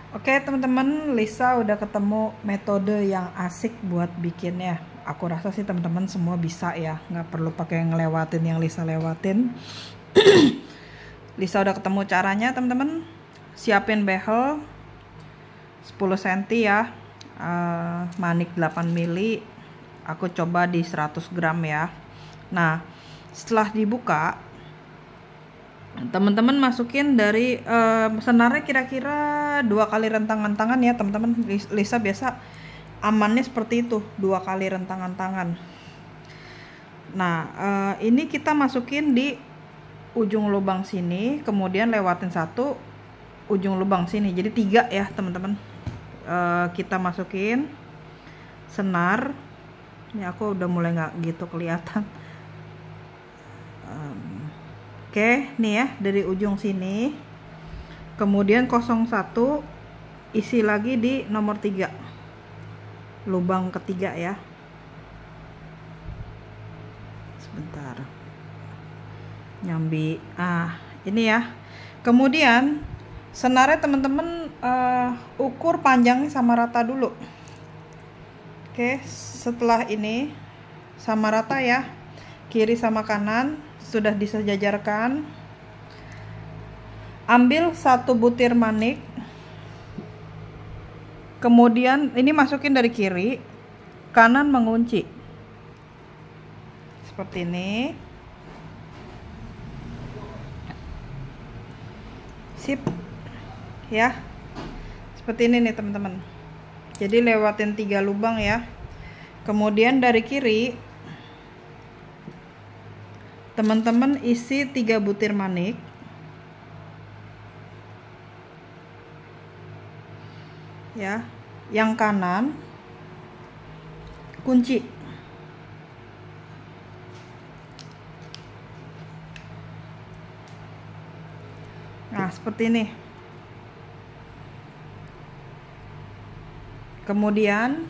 Oke teman-teman, Lisa udah ketemu metode yang asik buat bikinnya. Aku rasa sih teman-teman semua bisa ya, nggak perlu pakai ngelewatin yang Lisa lewatin. Lisa udah ketemu caranya teman-teman. Siapin behel 10 cm ya, manik 8 mili. Aku coba di 100 gram ya. Nah setelah dibuka, teman-teman masukin dari senarnya kira-kira 2 kali rentangan tangan ya teman-teman. Lisa biasa amannya seperti itu, 2 kali rentangan tangan. Nah ini kita masukin di ujung lubang sini, kemudian lewatin satu ujung lubang sini, jadi 3 ya teman-teman. Kita masukin senar. Ini aku udah mulai nggak gitu kelihatan. Oke, nih ya dari ujung sini. Kemudian 01 isi lagi di nomor 3. Lubang ketiga ya. Sebentar. Nyambi. Ini ya. Kemudian senarnya teman-teman ukur panjangnya sama rata dulu. Oke, setelah ini sama rata ya. Kiri sama kanan sudah disejajarkan. Ambil 1 butir manik, kemudian ini masukin dari kiri, kanan mengunci seperti ini. Sip ya, seperti ini nih teman-teman. Jadi lewatin 3 lubang ya. Kemudian dari kiri teman-teman isi 3 butir manik. Ya, yang kanan kunci. Nah, seperti ini. Kemudian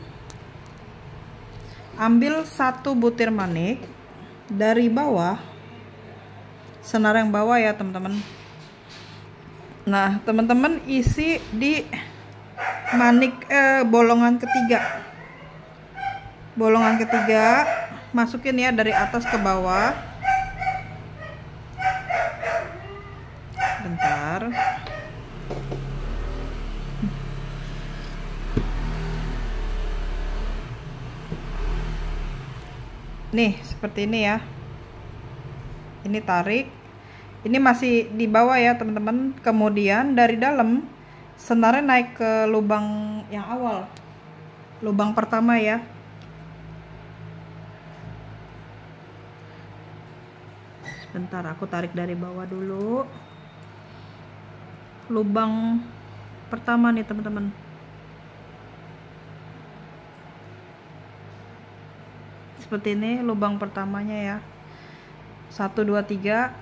ambil 1 butir manik dari bawah, senar yang bawah ya teman-teman. Nah, teman-teman isi di manik bolongan ketiga. Bolongan ketiga masukin ya dari atas ke bawah. Bentar. Nih, seperti ini ya. Ini tarik. Ini masih di bawah ya, teman-teman. Kemudian dari dalam senarnya naik ke lubang yang awal. Lubang pertama ya. Sebentar, aku tarik dari bawah dulu. Lubang pertama nih, teman-teman. Seperti ini lubang pertamanya ya. 1 2 3.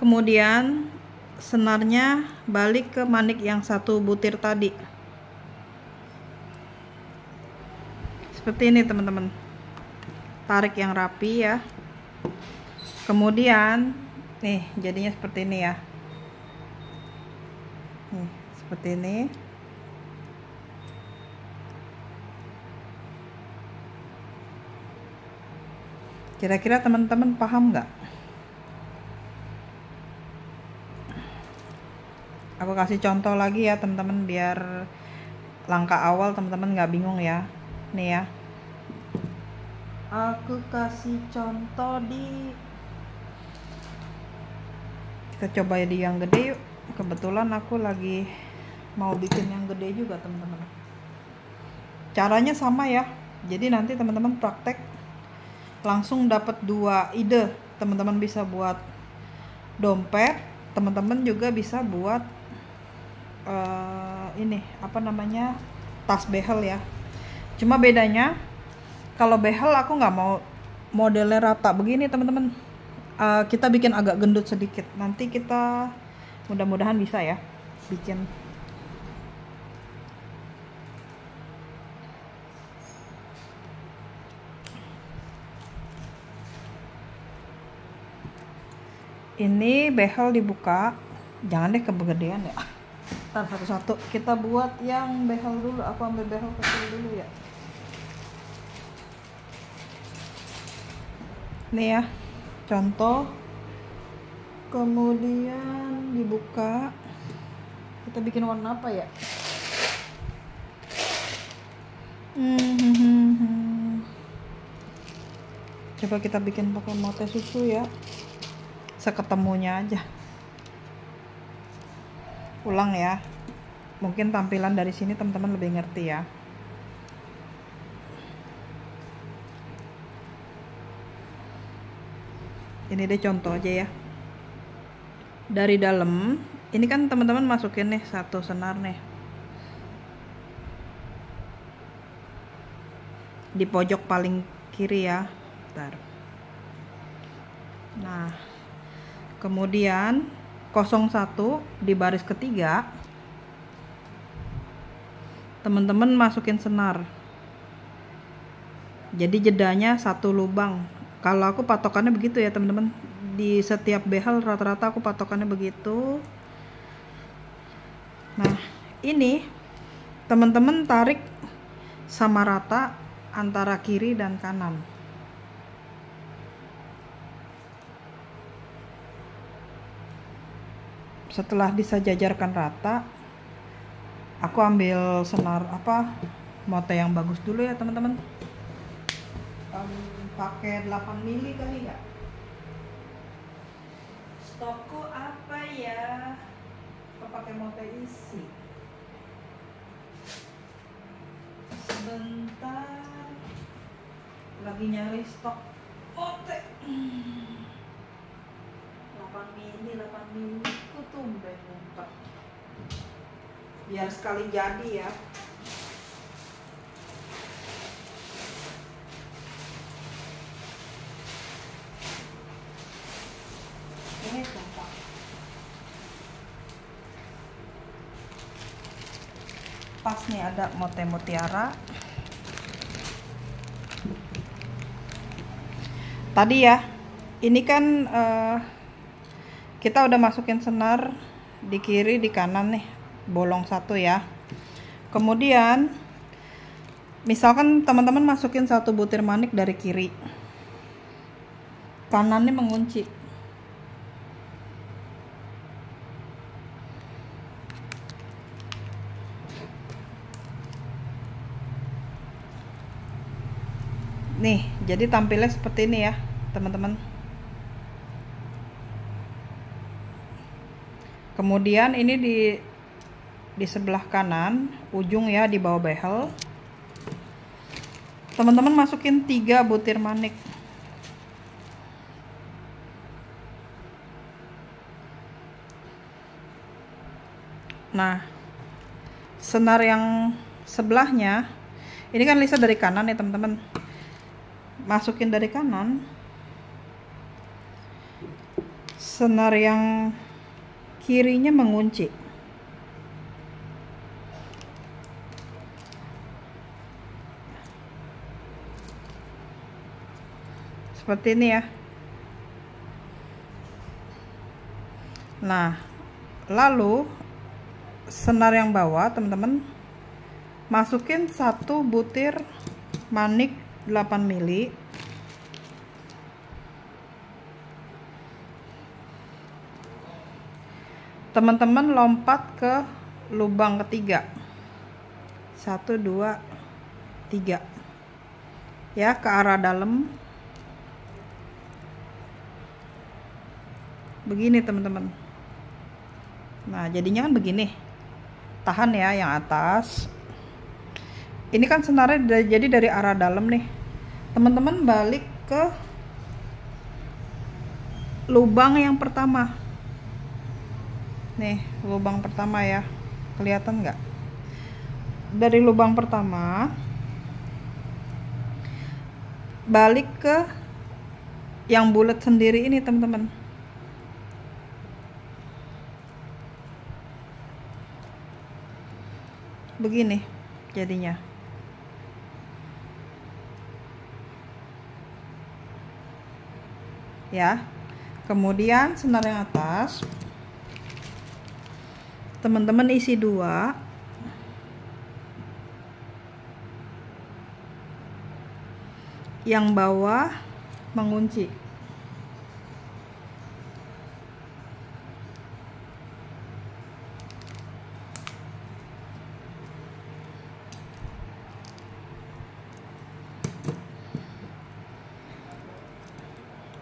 Kemudian senarnya balik ke manik yang 1 butir tadi. Seperti ini teman-teman. Tarik yang rapi ya. Kemudian nih jadinya seperti ini ya. Nih, seperti ini. Kira-kira teman-teman paham nggak? Aku kasih contoh lagi ya teman-teman, biar langkah awal teman-teman nggak bingung ya. Nih ya, aku kasih contoh di, kita coba di yang gede yuk. Kebetulan aku lagi mau bikin yang gede juga teman-teman. Caranya sama ya, jadi nanti teman-teman praktek langsung dapat 2 ide. Teman-teman bisa buat dompet, teman-teman juga bisa buat ini apa namanya, tas behel ya. Cuma bedanya kalau behel aku nggak mau modelnya rata begini teman-teman. Kita bikin agak gendut sedikit. Nanti kita mudah-mudahan bisa ya bikin. Ini behel dibuka, jangan deh kegedean ya. Ntar satu-satu kita buat yang behel dulu. Aku ambil behel kecil dulu ya. Nih ya, contoh. Kemudian dibuka. Kita bikin warna apa ya? Coba kita bikin pakai mote susu ya. Seketemunya aja. Ulang ya. Mungkin tampilan dari sini teman-teman lebih ngerti ya. Ini deh contoh aja ya. Dari dalam, ini kan teman-teman masukin nih satu senar nih. Di pojok paling kiri ya. Bentar. Nah, kemudian 01 di baris ketiga teman-teman masukin senar, jadi jedanya satu lubang. Kalau aku patokannya begitu ya teman-teman, di setiap behel rata-rata aku patokannya begitu. Nah ini teman-teman tarik sama rata antara kiri dan kanan. Setelah disejajarkan rata, aku ambil senar mote yang bagus dulu ya teman-teman. Pakai 8 mili kali ya. Stokku apa ya? Aku pakai mote isi. Sebentar, lagi nyari stok mote. 8 mili ku tumben ngumpet. Biar sekali jadi ya. Ini contoh. Pas nih ada mote mutiara. Tadi ya, ini kan kita udah masukin senar di kiri di kanan nih, bolong satu ya. Kemudian misalkan teman-teman masukin satu butir manik dari kiri, kanannya mengunci. Nih, jadi tampilnya seperti ini ya teman-teman. Kemudian ini di sebelah kanan ujung ya, di bawah behel, teman-teman masukin 3 butir manik. Nah, senar yang sebelahnya ini kan Lisa dari kanan ya teman-teman, masukin dari kanan. Senar yang kirinya mengunci. Seperti ini ya. Nah, lalu senar yang bawah teman-teman masukin 1 butir manik 8 mili. Teman-teman lompat ke lubang ketiga. 1, 2, 3 ya, ke arah dalam begini teman-teman. Nah jadinya kan begini, tahan ya yang atas. Ini kan senarnya jadi dari arah dalam nih, teman-teman balik ke lubang yang pertama nih, lubang pertama ya, kelihatan nggak? Dari lubang pertama balik ke yang bulat sendiri ini teman-teman. Begini jadinya. Ya. Kemudian senar yang atas teman-teman isi 2, yang bawah mengunci.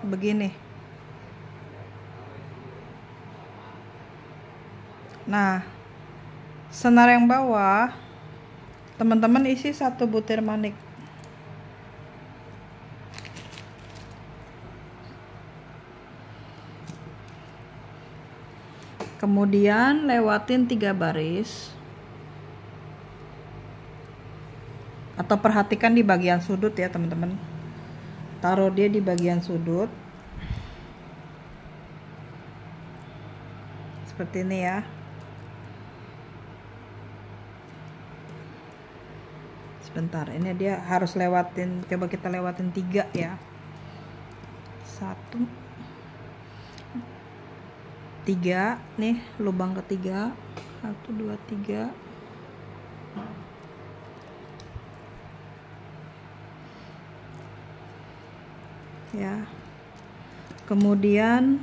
Begini. Nah, senar yang bawah teman-teman isi 1 butir manik. Kemudian lewatin 3 baris, atau perhatikan di bagian sudut ya teman-teman. Taruh dia di bagian sudut seperti ini ya. Sebentar, ini dia harus lewatin, coba kita lewatin 3 ya. 1, 3 nih, lubang ketiga. 1, 2, 3. Ya. Kemudian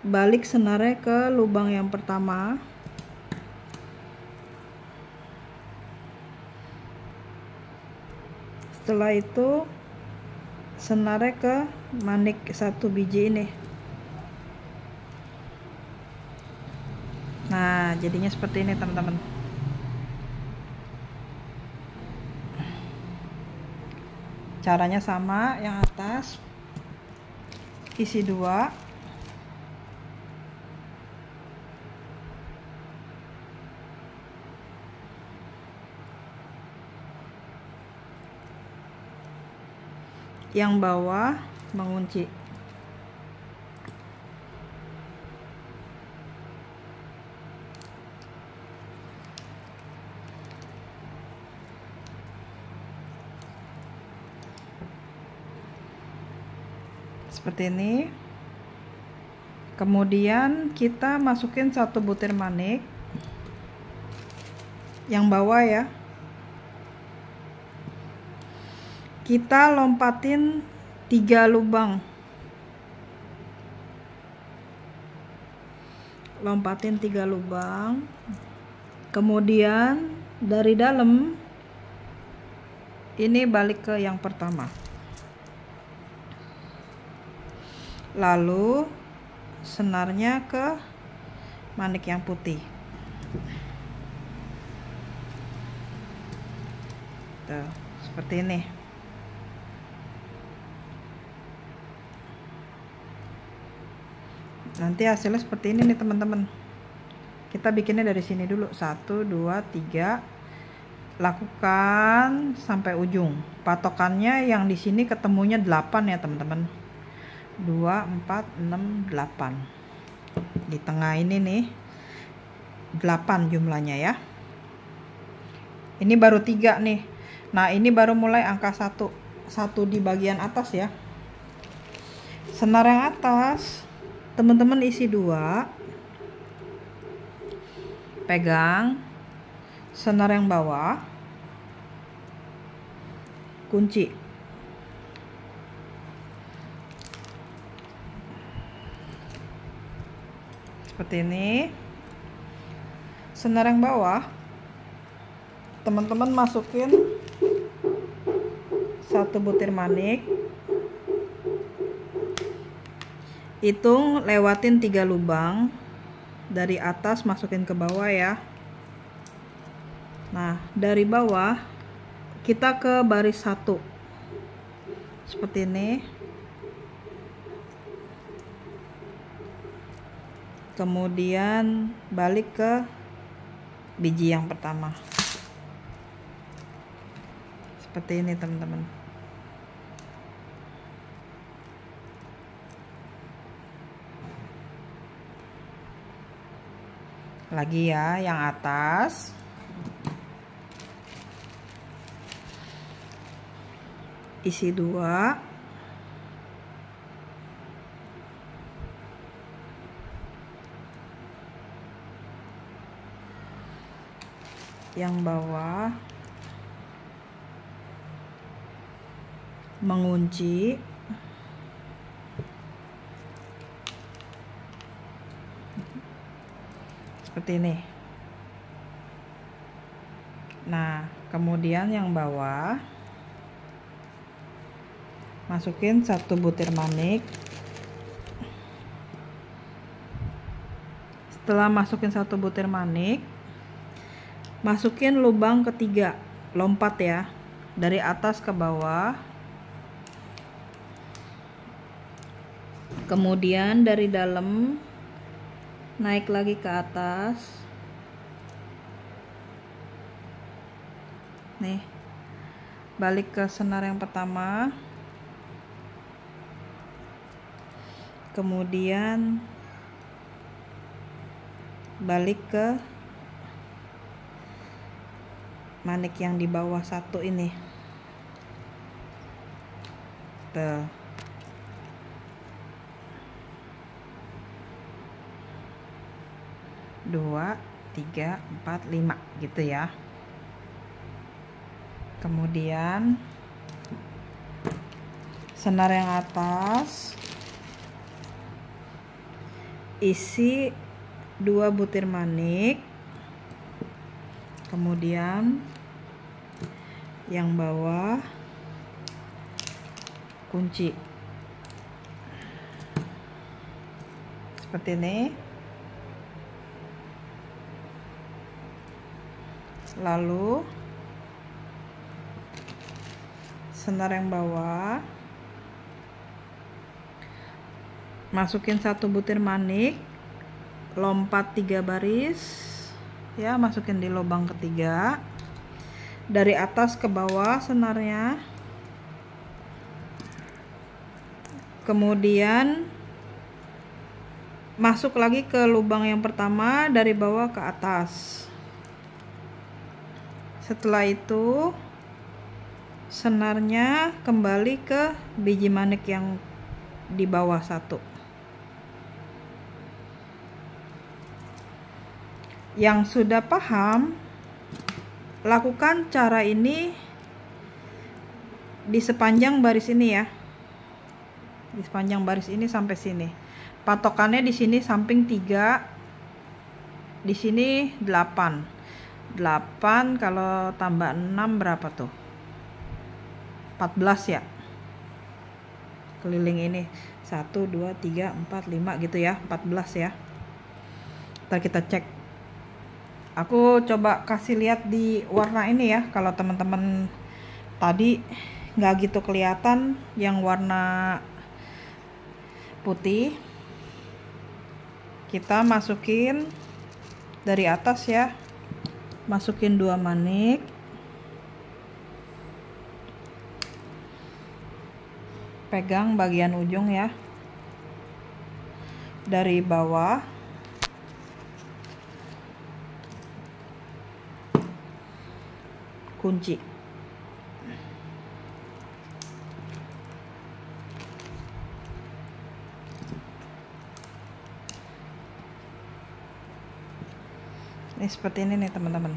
balik senarnya ke lubang yang pertama. Setelah itu senarnya ke manik 1 biji ini. Nah, jadinya seperti ini teman-teman. Caranya sama, yang atas isi 2, yang bawah mengunci. Seperti ini. Kemudian kita masukin 1 butir manik yang bawah ya. Kita lompatin 3 lubang. Lompatin 3 lubang. Kemudian dari dalam ini balik ke yang pertama. Lalu senarnya ke manik yang putih. Tuh, seperti ini. Nanti hasilnya seperti ini nih teman-teman. Kita bikinnya dari sini dulu. 1, 2, 3. Lakukan sampai ujung. Patokannya yang di sini ketemunya 8 ya teman-teman. 2, 4, 6, 8. Di tengah ini nih 8 jumlahnya ya. Ini baru 3 nih. Nah, ini baru mulai angka 1. 1 di bagian atas ya. Senar yang atas teman-teman isi 2. Pegang. Senar yang bawah kunci. Seperti ini. Senar yang bawah teman-teman masukin 1 butir manik. Hitung lewatin 3 lubang. Dari atas masukin ke bawah ya. Nah, dari bawah kita ke baris 1 seperti ini. Kemudian balik ke biji yang pertama seperti ini teman-teman. Lagi ya, yang atas isi 2. yang bawah mengunci, seperti ini. Nah, kemudian yang bawah masukin 1 butir manik. Setelah masukin 1 butir manik, masukin lubang ketiga, lompat ya, dari atas ke bawah. Kemudian dari dalam naik lagi ke atas. Nih, balik ke senar yang pertama. Kemudian balik ke manik yang di bawah 1 ini. Tuh. 2, 3, 4, 5 gitu ya. Kemudian senar yang atas isi 2 butir manik. Kemudian yang bawah kunci seperti ini. Lalu senar yang bawah masukin 1 butir manik, lompat 3 baris ya, masukin di lubang ketiga dari atas ke bawah senarnya. Kemudian masuk lagi ke lubang yang pertama dari bawah ke atas. Setelah itu senarnya kembali ke biji manik yang di bawah 1. Yang sudah paham, lakukan cara ini di sepanjang baris ini ya. Di sepanjang baris ini sampai sini. Patokannya di sini samping 3, di sini 8. 8 kalau tambah 6 berapa tuh? 14 ya. Keliling ini 1, 2, 3, 4, 5 gitu ya. 14 ya. Ntar kita cek. Aku coba kasih lihat di warna ini ya. Kalau teman-teman tadi nggak gitu kelihatan yang warna putih, kita masukin dari atas ya. Masukin 2 manik. Pegang bagian ujung ya. Dari bawah kunci. Ini seperti ini nih teman-teman.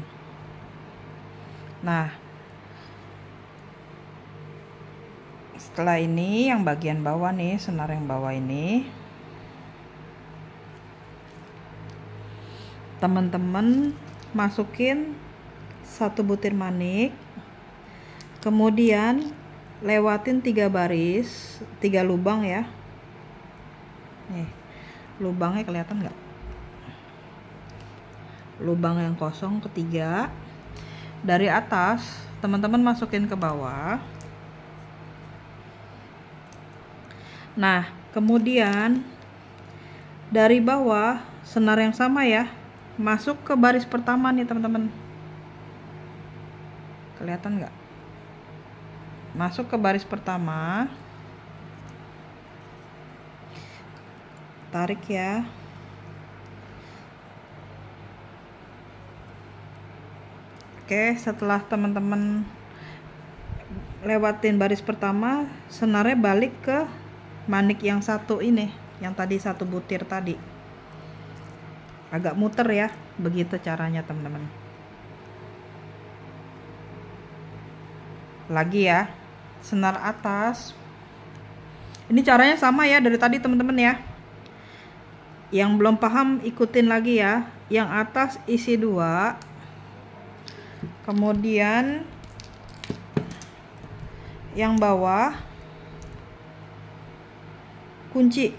Nah, setelah ini yang bagian bawah nih, senar yang bawah ini, teman-teman masukin 1 butir manik, kemudian lewatin 3 baris, 3 lubang ya. Nih, lubangnya kelihatan nggak? Lubang yang kosong ketiga dari atas teman-teman masukin ke bawah. Nah, kemudian dari bawah senar yang sama ya, masuk ke baris pertama nih teman-teman. Kelihatan nggak? Masuk ke baris pertama, tarik ya. Oke, setelah teman-teman lewatin baris pertama, senarnya balik ke manik yang 1 ini, yang tadi 1 butir tadi. Agak muter ya, begitu caranya teman-teman. lagi ya, senar atas. Ini caranya sama ya dari tadi teman-teman ya. Yang belum paham ikutin lagi ya. Yang atas isi 2, kemudian yang bawah kunci.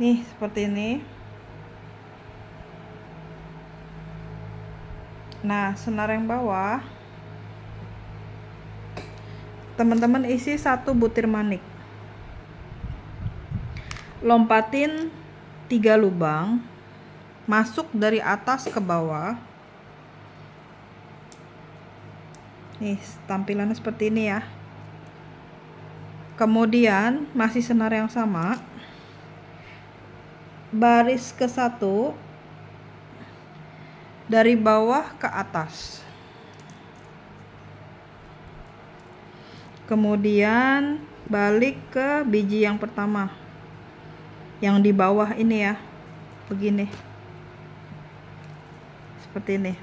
Nih seperti ini. Nah, senar yang bawah teman-teman isi 1 butir manik. Lompatin 3 lubang, masuk dari atas ke bawah. Nih, tampilannya seperti ini ya. Kemudian masih senar yang sama. Baris ke 1 dari bawah ke atas. Kemudian balik ke biji yang pertama, yang di bawah ini ya, begini, seperti ini.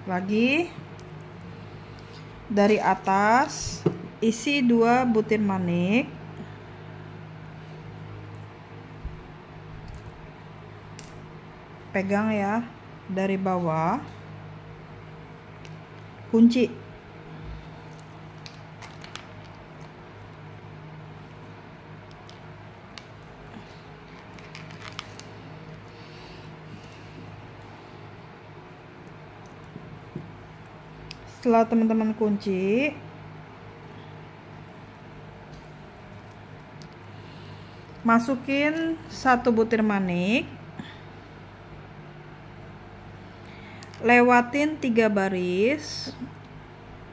Lagi dari atas isi 2 butir manik. Pegang ya, dari bawah kunci. Setelah teman-teman kunci, masukin 1 butir manik, lewatin 3 baris,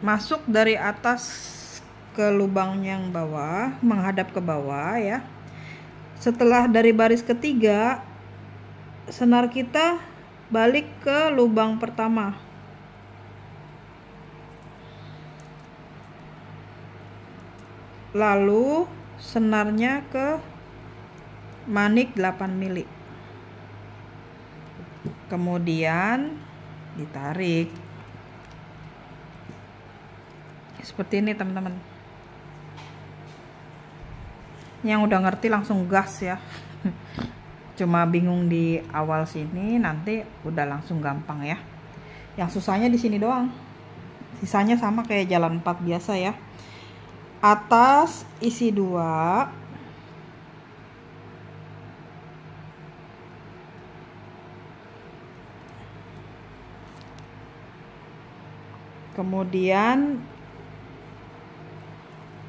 masuk dari atas ke lubang yang bawah, menghadap ke bawah ya. Setelah dari baris ketiga, senar kita balik ke lubang pertama. Lalu senarnya ke manik 8 mili. Kemudian ditarik. Seperti ini teman-teman. Yang udah ngerti langsung gas ya. Cuma bingung di awal sini, nanti udah langsung gampang ya. Yang susahnya di sini doang. Sisanya sama kayak jalan 4 biasa ya. Atas isi 2, kemudian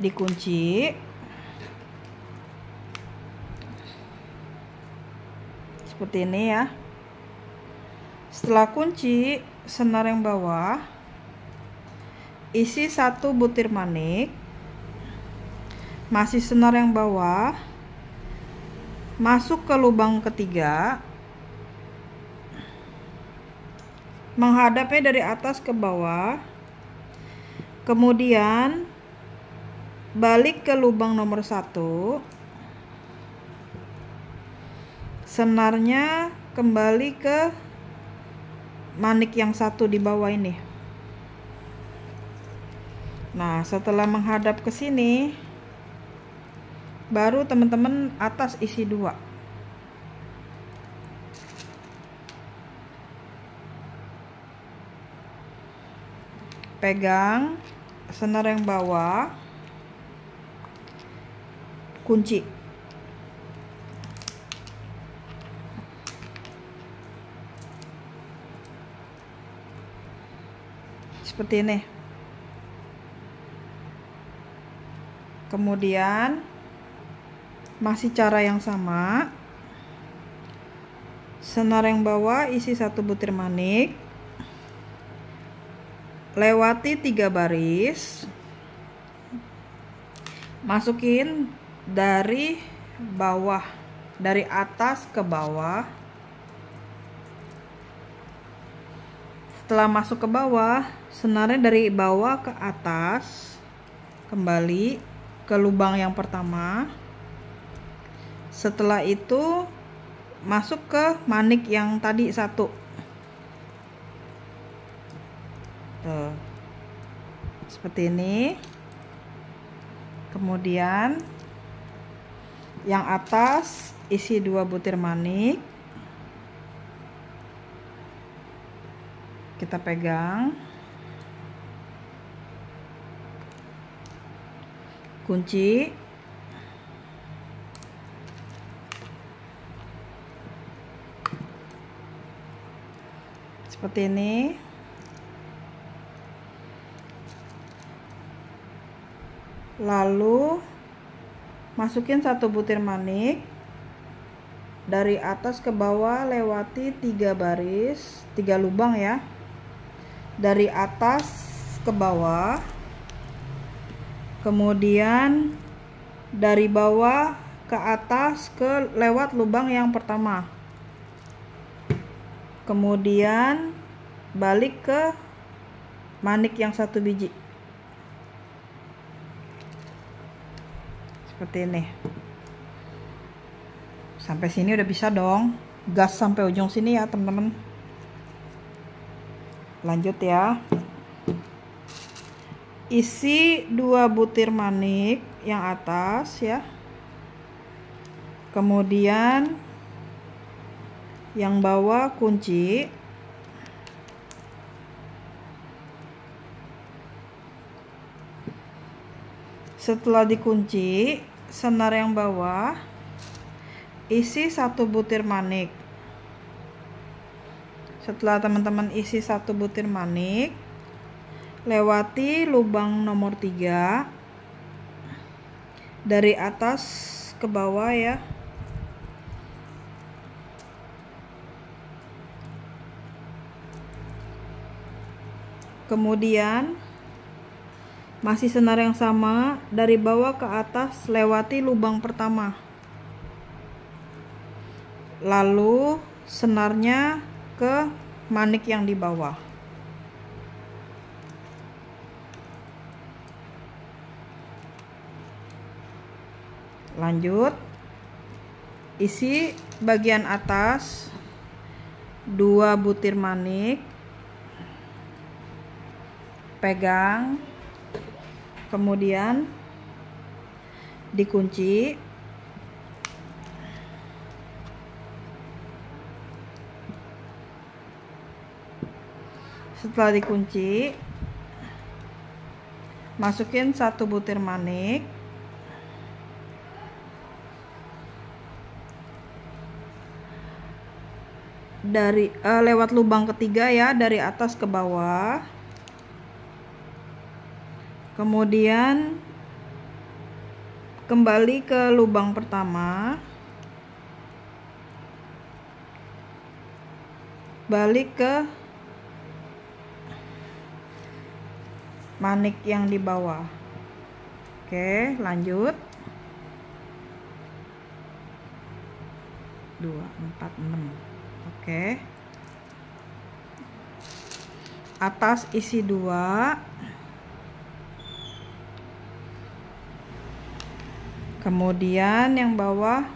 dikunci seperti ini ya. Setelah kunci, senar yang bawah isi 1 butir manik, masih senar yang bawah, masuk ke lubang ketiga, menghadapnya dari atas ke bawah, kemudian balik ke lubang nomor 1, senarnya kembali ke manik yang 1 di bawah ini. Nah, setelah menghadap ke sini, baru teman-teman atas isi 2. Pegang senar yang bawah, kunci. Seperti ini. Kemudian masih cara yang sama, senar yang bawah isi 1 butir manik, lewati 3 baris, masukin dari bawah, dari atas ke bawah. Setelah masuk ke bawah, senarnya dari bawah ke atas, kembali ke lubang yang pertama. Setelah itu masuk ke manik yang tadi satu. Tuh. Seperti ini. Kemudian yang atas isi 2 butir manik. Kita pegang. Kunci. Seperti ini. Lalu masukin 1 butir manik dari atas ke bawah, lewati 3 baris, 3 lubang ya. Dari atas ke bawah. Kemudian dari bawah ke atas ke lewat lubang yang pertama. Kemudian balik ke manik yang 1 biji. Seperti ini. Sampai sini udah bisa dong. Gas sampai ujung sini ya, teman-teman. Lanjut ya. Isi 2 butir manik yang atas ya. Kemudian yang bawah kunci. Setelah dikunci, senar yang bawah isi 1 butir manik. Setelah teman-teman isi 1 butir manik, lewati lubang nomor 3 dari atas ke bawah ya. Kemudian masih senar yang sama, dari bawah ke atas lewati lubang pertama. Lalu senarnya ke manik yang di bawah. Lanjut, isi bagian atas 2 butir manik, pegang, kemudian dikunci. Setelah dikunci, masukin 1 butir manik, dari lewat lubang ketiga ya, dari atas ke bawah. Kemudian kembali ke lubang pertama, balik ke manik yang di bawah. Oke, lanjut. 2, 4, 6. Oke. Atas isi 2. Kemudian yang bawah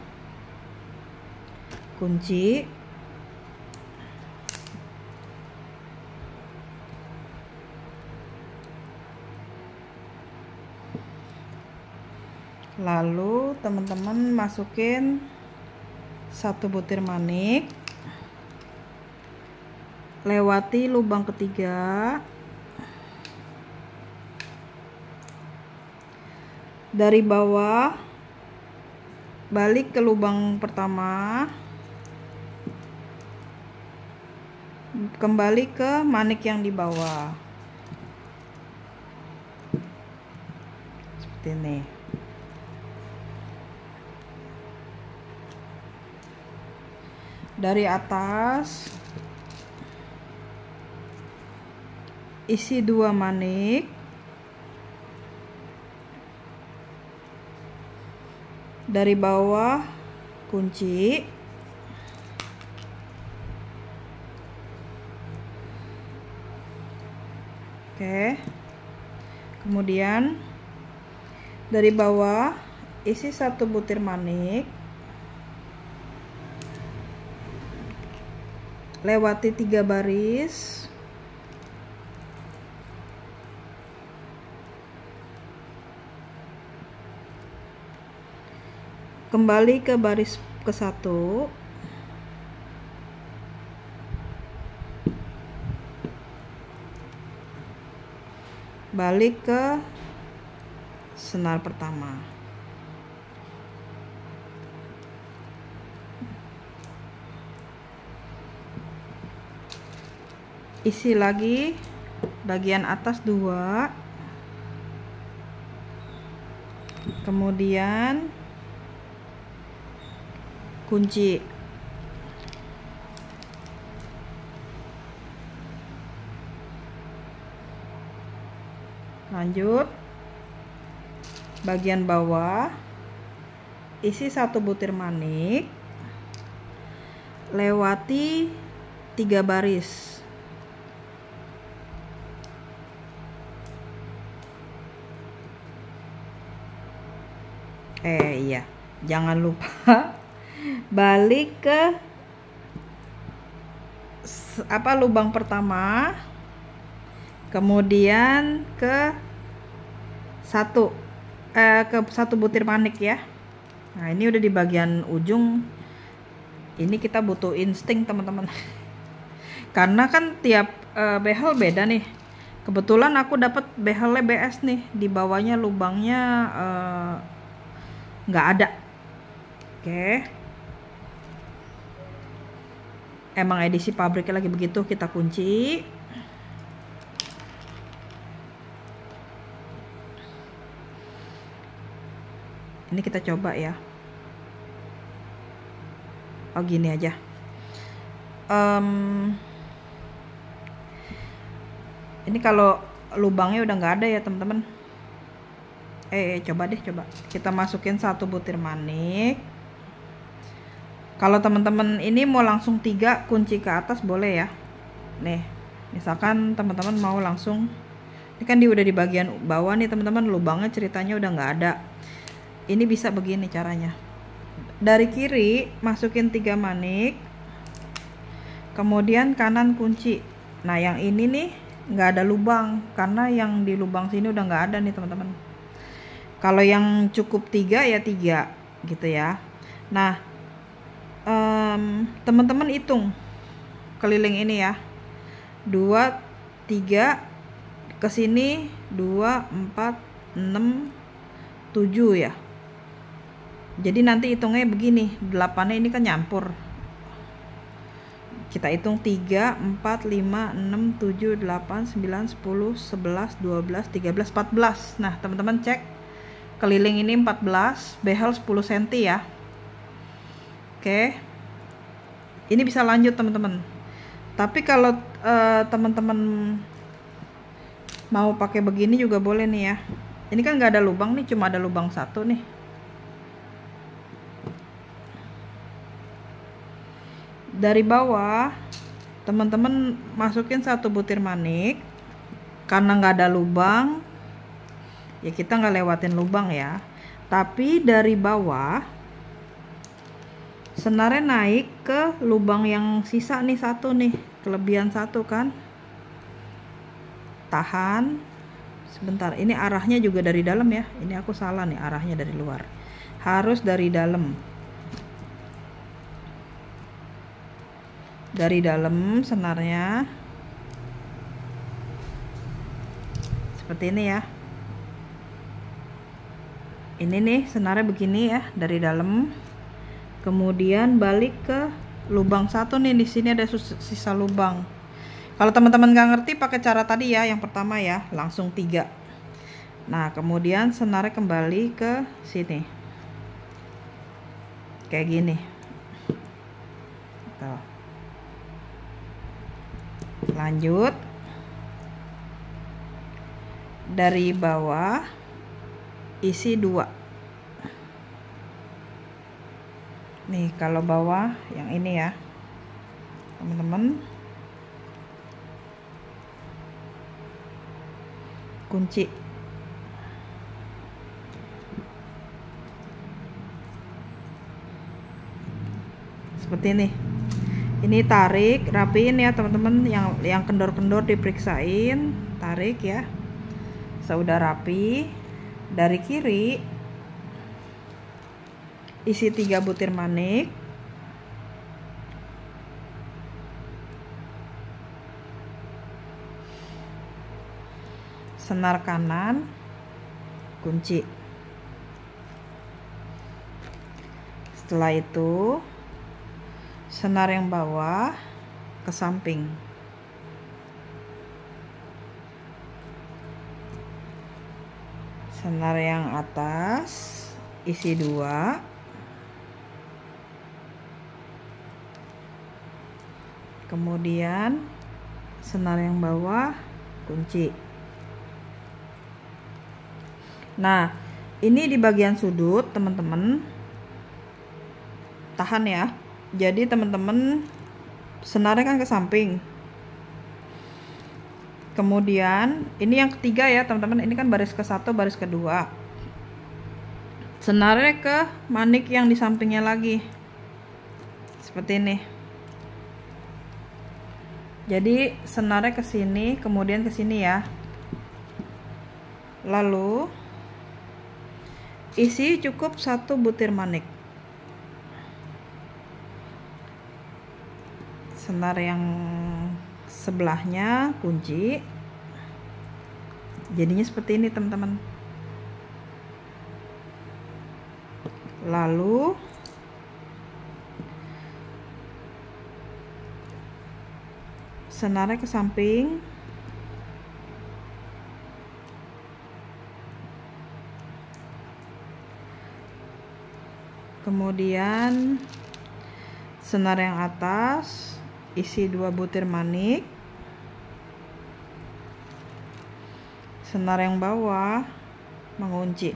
kunci. Lalu teman-teman masukin 1 butir manik, lewati lubang ketiga, dari bawah balik ke lubang pertama, kembali ke manik yang di bawah. Seperti ini. Dari atas isi 2 manik, dari bawah kunci, oke. Kemudian Dari bawah isi 1 butir manik, lewati 3 baris, kembali ke baris ke-1, balik ke senar pertama. Isi lagi bagian atas 2, kemudian kunci. Lanjut bagian bawah, isi 1 butir manik, lewati 3 baris, iya, jangan lupa balik ke lubang pertama, kemudian ke 1 butir manik ya. Nah, ini udah di bagian ujung. Ini kita butuh insting, teman-teman. Karena kan tiap behel beda nih. Kebetulan aku dapat behelnya BS nih, di bawahnya lubangnya nggak ada. Oke. Emang edisi pabriknya lagi begitu, kita kunci. Ini kita coba ya. Oh, gini aja. Ini kalau lubangnya udah nggak ada ya, teman-teman. Coba deh, coba kita masukin 1 butir manik. Kalau teman-teman ini mau langsung 3 kunci ke atas boleh ya. Nih, misalkan teman-teman mau langsung, ini kan udah di bagian bawah nih teman-teman, lubangnya ceritanya udah nggak ada. Ini bisa begini caranya. Dari kiri masukin 3 manik, kemudian kanan kunci. Nah, yang ini nih nggak ada lubang, karena yang di lubang sini udah nggak ada nih teman-teman. Kalau yang cukup 3 ya 3 gitu ya. Nah, teman-teman hitung keliling ini ya, 2, 3 ke sini, 2, 4, 6, 7 ya. Jadi nanti hitungnya begini, 8-nya ini kan nyampur. Kita hitung 3, 4, 5, 6, 7, 8, 9, 10, 11, 12, 13, 14. Nah, teman-teman cek keliling ini 14, behel 10 cm ya. Oke. Ini bisa lanjut teman-teman. Tapi kalau teman-teman mau pakai begini juga boleh nih ya. Ini kan nggak ada lubang nih, cuma ada lubang 1 nih. Dari bawah teman-teman masukin 1 butir manik. Karena nggak ada lubang, ya kita nggak lewatin lubang ya. Tapi dari bawah senarnya naik ke lubang yang sisa nih, 1 nih, kelebihan 1 kan. Tahan sebentar, ini arahnya juga dari dalam ya. Ini aku salah nih, arahnya dari luar, harus dari dalam. Dari dalam senarnya seperti ini ya. Ini nih senarnya begini ya, dari dalam, kemudian balik ke lubang 1 nih. Di sini ada sisa lubang. Kalau teman-teman nggak ngerti pakai cara tadi ya, yang pertama ya, langsung 3. Nah, kemudian senarnya kembali ke sini kayak gini. Tuh. Lanjut dari bawah isi 2 nih. Kalau bawah yang ini ya teman-teman, kunci. seperti ini tarik rapiin ya teman-teman, yang kendor-kendor diperiksain, tarik ya. Sudah rapi. Dari kiri isi 3 butir manik, senar kanan kunci. Setelah itu senar yang bawah ke samping, senar yang atas isi 2, kemudian senar yang bawah kunci. Nah, ini di bagian sudut teman-teman, tahan ya. Jadi teman-teman senarnya kan ke samping, kemudian ini yang ketiga ya teman-teman, ini kan baris ke-1 baris kedua, senarnya ke manik yang di sampingnya lagi seperti ini. Jadi senarnya ke sini kemudian ke sini ya, lalu isi cukup 1 butir manik. Senar yang sebelahnya kunci, jadinya seperti ini teman-teman. Lalu senarnya ke samping, kemudian senar yang atas isi 2 butir manik, senar yang bawah mengunci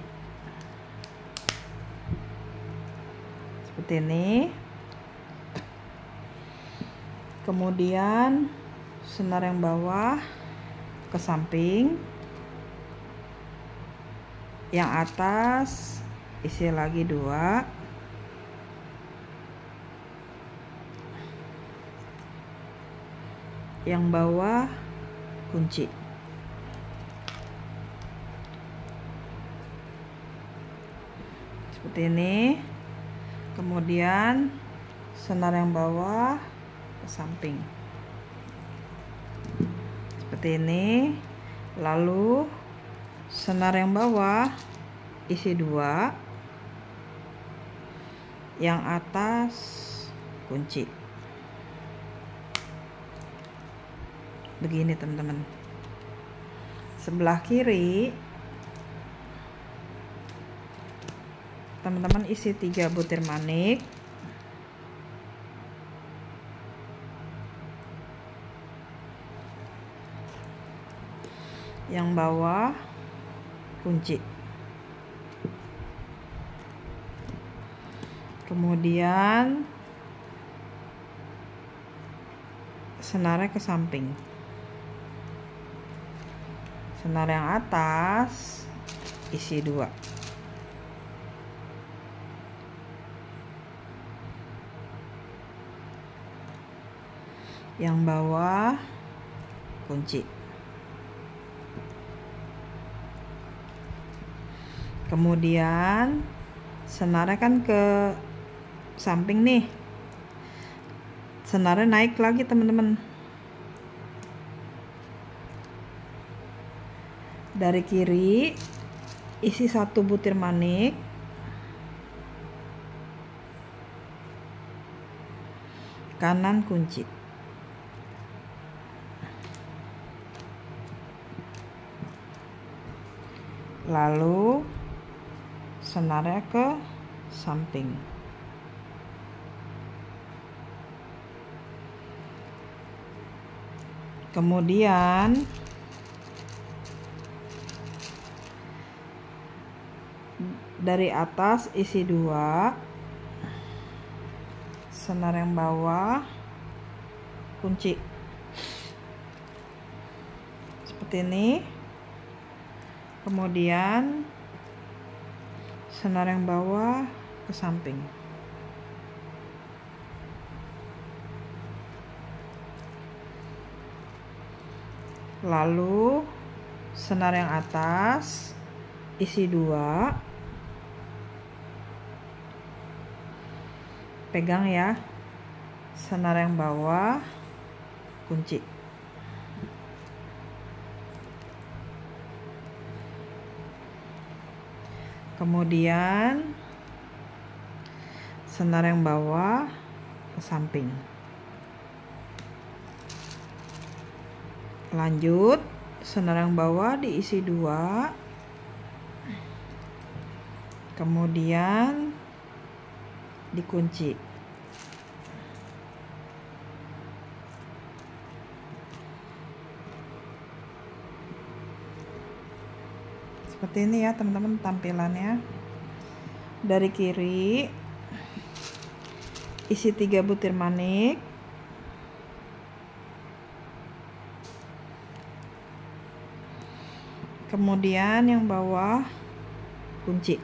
seperti ini. Kemudian senar yang bawah ke samping, yang atas isi lagi 2, yang bawah kunci. Seperti ini. Kemudian senar yang bawah ke samping seperti ini. Lalu senar yang bawah isi 2, yang atas kunci. Begini teman-teman. Sebelah kiri teman-teman isi 3 butir manik, yang bawah kunci. Kemudian senarnya ke samping, senar yang atas isi 2, yang bawah kunci. Kemudian senarnya kan ke samping nih, senarnya naik lagi teman-teman. Dari kiri isi 1 butir manik, kanan kunci. Lalu senarnya ke samping. Kemudian dari atas isi 2, senar yang bawah kunci seperti ini. Kemudian senar yang bawah ke samping Lalu senar yang atas isi 2, pegang ya. Senar yang bawah kunci. Kemudian senar yang bawah ke samping. Lanjut, senar yang bawah diisi 2, kemudian dikunci. Seperti ini ya teman-teman tampilannya. Dari kiri isi 3 butir manik, kemudian yang bawah kunci.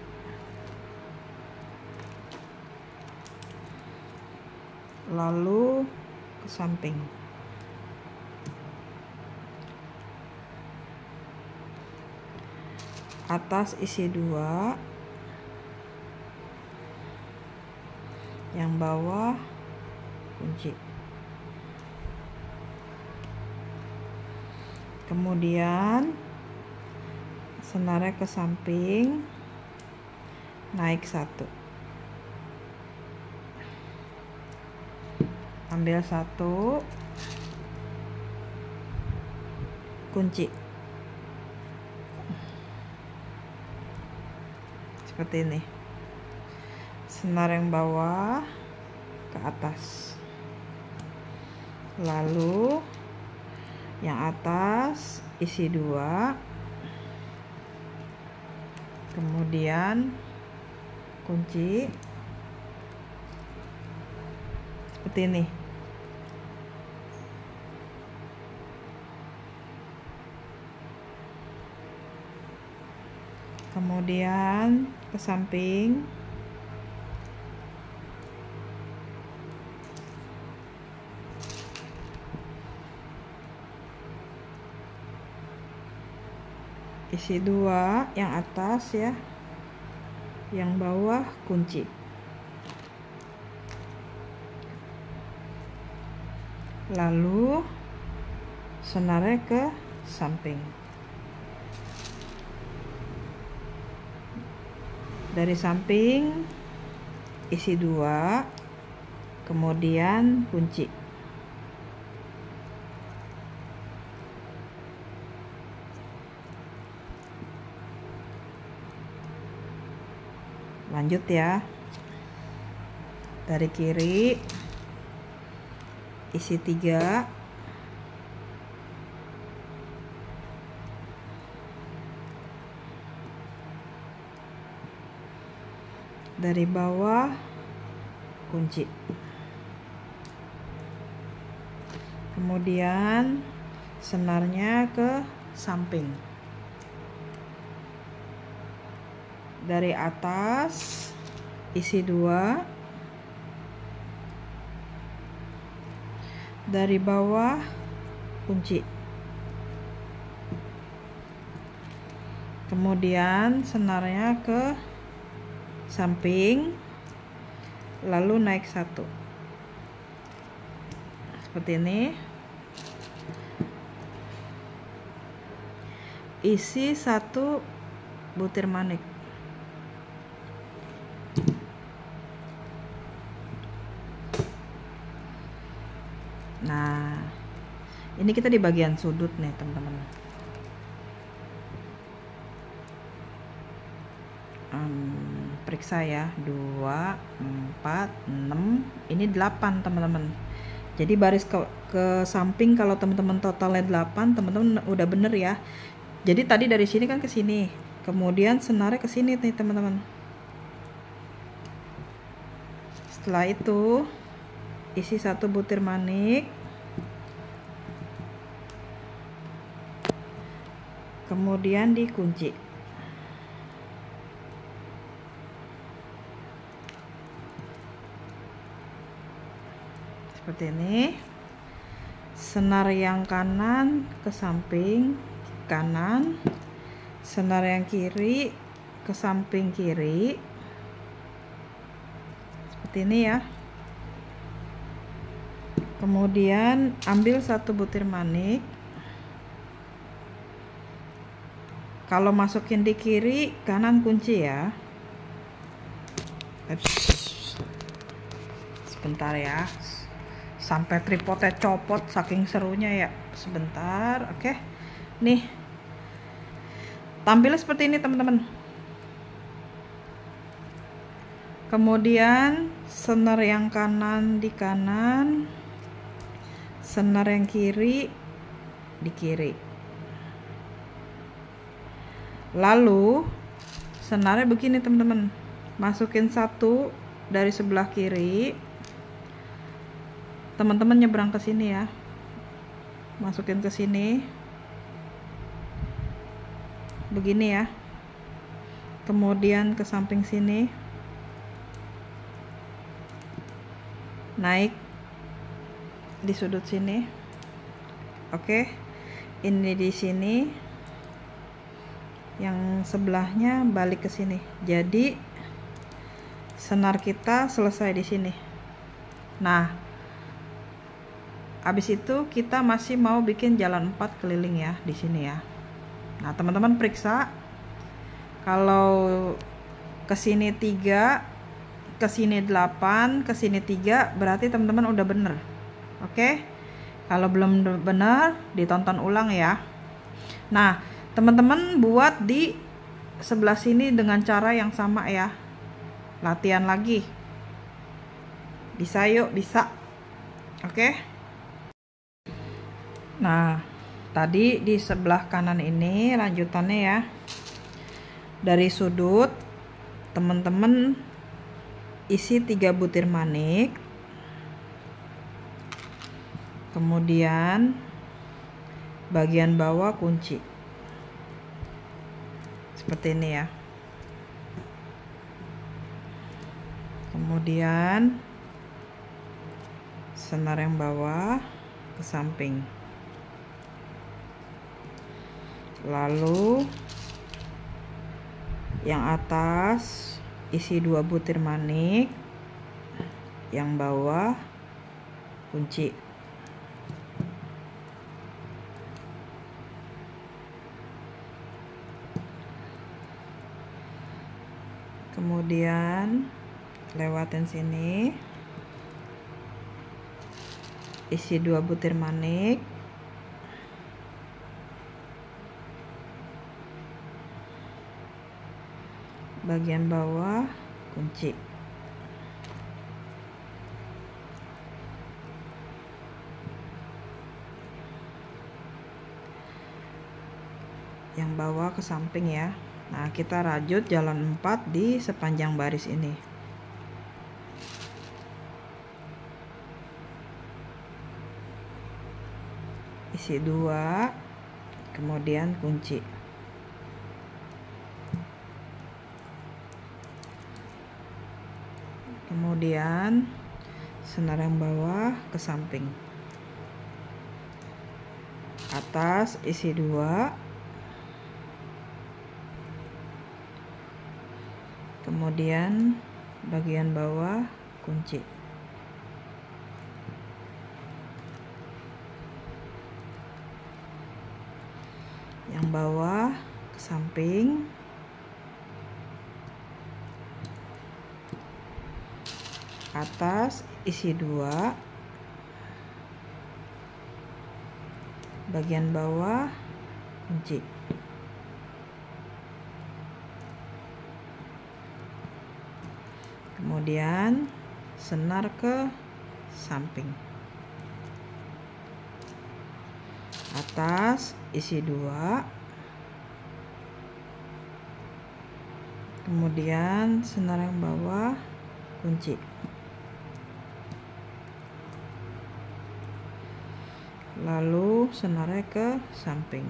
Lalu ke samping. Atas isi 2, yang bawah kunci. Kemudian senarnya ke samping, naik 1, ambil 1, kunci. Seperti ini. Senar yang bawah ke atas, lalu yang atas isi 2, kemudian kunci. Seperti ini. Kemudian ke samping, isi 2 yang atas ya, yang bawah kunci. Lalu senarnya ke samping. Dari samping isi 2, kemudian kunci. Lanjut ya. Dari kiri isi 3, dari bawah kunci. Kemudian senarnya ke samping. Dari atas isi 2, dari bawah kunci. Kemudian senarnya ke samping, lalu naik 1. Seperti ini. Isi 1 butir manik. Nah, ini kita di bagian sudut nih teman-teman. Periksa ya, 2, 4, 6, ini 8 teman-teman. Jadi baris ke samping kalau teman-teman totalnya 8, teman-teman udah bener ya. Jadi tadi dari sini kan ke sini, kemudian senarnya ke sini nih teman-teman. Setelah itu isi 1 butir manik, kemudian dikunci. Seperti ini. senar yang kanan ke samping kanan, senar yang kiri ke samping kiri, seperti ini ya. Kemudian ambil 1 butir manik, kalau masukin di kiri, kanan kunci ya. Sebentar ya, sampai tripodnya copot saking serunya ya. Sebentar, oke. Nih, tampilnya seperti ini teman-teman. Kemudian senar yang kanan di kanan, senar yang kiri di kiri. Lalu senarnya begini teman-teman, masukin 1 dari sebelah kiri, teman-teman nyebrang ke sini ya, masukin ke sini begini ya, kemudian ke samping sini, naik di sudut sini, oke. Ini di sini, yang sebelahnya balik ke sini. Jadi senar kita selesai di sini. Nah, habis itu kita masih mau bikin jalan 4 keliling ya di sini ya. Nah, teman-teman periksa, kalau ke sini 3, ke sini 8, ke sini 3, berarti teman-teman udah bener. Oke. Kalau belum bener, ditonton ulang ya. Nah, teman-teman buat di sebelah sini dengan cara yang sama ya. Latihan lagi. Bisa yuk, bisa. Oke. Nah, tadi di sebelah kanan ini lanjutannya ya. Dari sudut, teman-teman isi 3 butir manik. Kemudian bagian bawah kunci. Seperti ini ya. Kemudian senar yang bawah ke samping, lalu yang atas isi 2 butir manik, yang bawah kunci. Kemudian lewatin sini, isi 2 butir manik, bagian bawah kunci. Yang bawah ke samping ya. Nah, kita rajut jalan 4 di sepanjang baris ini. Isi 2, kemudian kunci. Kemudian senar yang bawah ke samping. Atas isi 2. Kemudian bagian bawah kunci. Yang bawah ke samping, atas isi 2, bagian bawah kunci. Kemudian senar ke samping, atas isi 2, kemudian senar yang bawah kunci. Lalu senarnya ke samping,